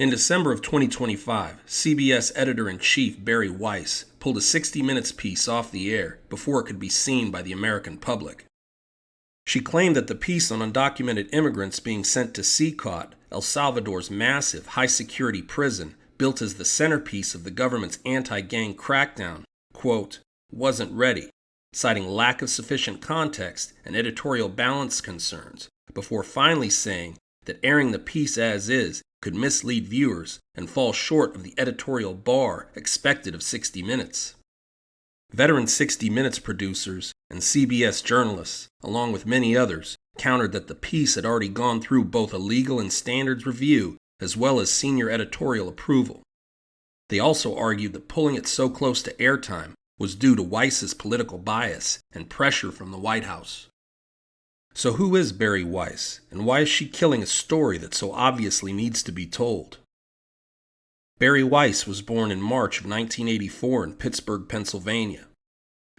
In December of 2025, CBS editor-in-chief Bari Weiss pulled a 60 Minutes piece off the air before it could be seen by the American public. She claimed that the piece on undocumented immigrants being sent to CECOT, El Salvador's massive, high-security prison built as the centerpiece of the government's anti-gang crackdown, quote, wasn't ready, citing lack of sufficient context and editorial balance concerns, before finally saying that airing the piece as is could mislead viewers and fall short of the editorial bar expected of 60 Minutes. Veteran 60 Minutes producers and CBS journalists, along with many others, countered that the piece had already gone through both a legal and standards review as well as senior editorial approval. They also argued that pulling it so close to airtime was due to Weiss's political bias and pressure from the White House. So who is Bari Weiss, and why is she killing a story that so obviously needs to be told? Bari Weiss was born in March of 1984 in Pittsburgh, Pennsylvania.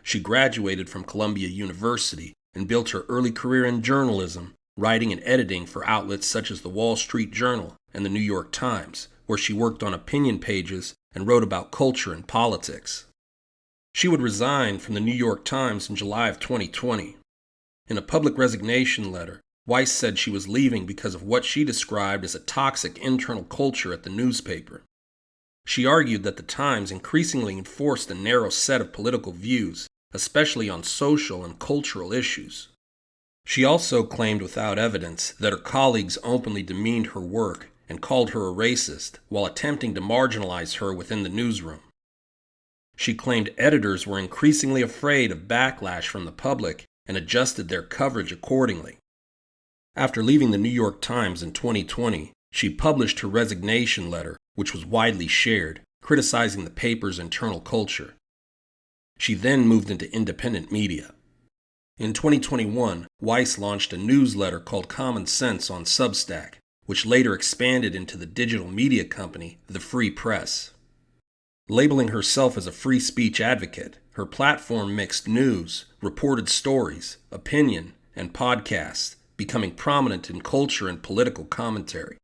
She graduated from Columbia University and built her early career in journalism, writing and editing for outlets such as the Wall Street Journal and the New York Times, where she worked on opinion pages and wrote about culture and politics. She would resign from the New York Times in July of 2020. In a public resignation letter, Weiss said she was leaving because of what she described as a toxic internal culture at the newspaper. She argued that the Times increasingly enforced a narrow set of political views, especially on social and cultural issues. She also claimed without evidence that her colleagues openly demeaned her work and called her a racist while attempting to marginalize her within the newsroom. She claimed editors were increasingly afraid of backlash from the public and adjusted their coverage accordingly. After leaving the New York Times in 2020, she published her resignation letter, which was widely shared, criticizing the paper's internal culture. She then moved into independent media. In 2021, Weiss launched a newsletter called Common Sense on Substack, which later expanded into the digital media company, The Free Press. Labeling herself as a free speech advocate, her platform mixed news, reported stories, opinion, and podcasts, becoming prominent in culture and political commentary.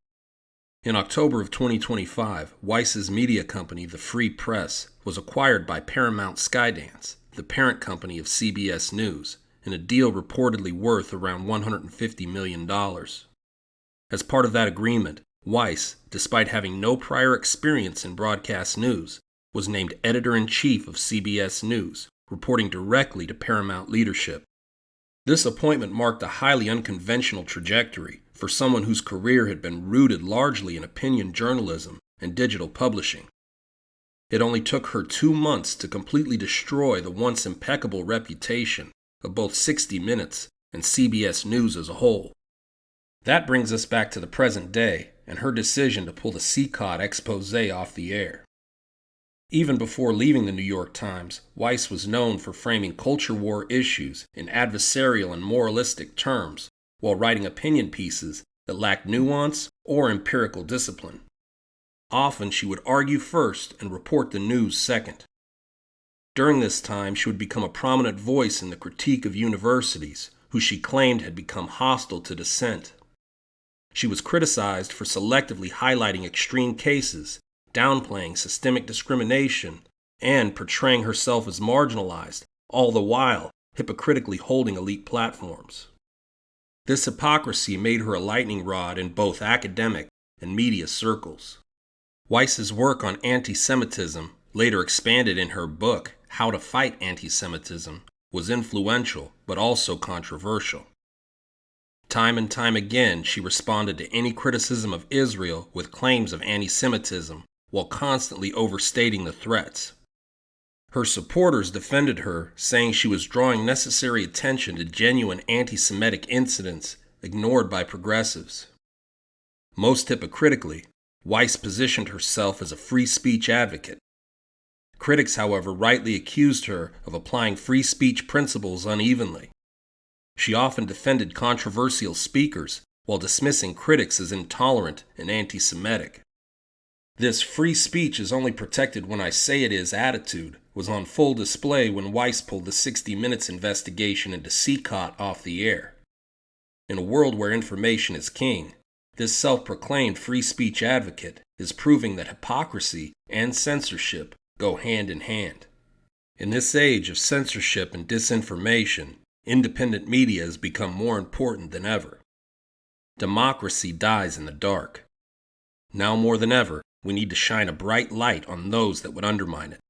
In October of 2025, Weiss's media company, The Free Press, was acquired by Paramount Skydance, the parent company of CBS News, in a deal reportedly worth around $150 million. As part of that agreement, Weiss, despite having no prior experience in broadcast news, was named editor-in-chief of CBS News, reporting directly to Paramount leadership. This appointment marked a highly unconventional trajectory for someone whose career had been rooted largely in opinion journalism and digital publishing. It only took her 2 months to completely destroy the once impeccable reputation of both 60 Minutes and CBS News as a whole. That brings us back to the present day and her decision to pull the CECOT expose off the air. Even before leaving the New York Times, Weiss was known for framing culture war issues in adversarial and moralistic terms while writing opinion pieces that lacked nuance or empirical discipline. Often she would argue first and report the news second. During this time, she would become a prominent voice in the critique of universities, who she claimed had become hostile to dissent. She was criticized for selectively highlighting extreme cases, downplaying systemic discrimination, and portraying herself as marginalized, all the while hypocritically holding elite platforms. This hypocrisy made her a lightning rod in both academic and media circles. Weiss's work on anti-Semitism, later expanded in her book, How to Fight Anti-Semitism, was influential but also controversial. Time and time again, she responded to any criticism of Israel with claims of anti-Semitism, while constantly overstating the threats. Her supporters defended her, saying she was drawing necessary attention to genuine anti-Semitic incidents ignored by progressives. Most hypocritically, Weiss positioned herself as a free speech advocate. Critics, however, rightly accused her of applying free speech principles unevenly. She often defended controversial speakers while dismissing critics as intolerant and anti-Semitic. This free speech is only protected when I say it is attitude was on full display when Weiss pulled the 60 Minutes investigation into CECOT off the air. In a world where information is king, This self-proclaimed free speech advocate is proving that hypocrisy and censorship go hand in hand. In this age of censorship and disinformation, independent media has become more important than ever. Democracy dies in the dark. Now more than ever, we need to shine a bright light on those that would undermine it.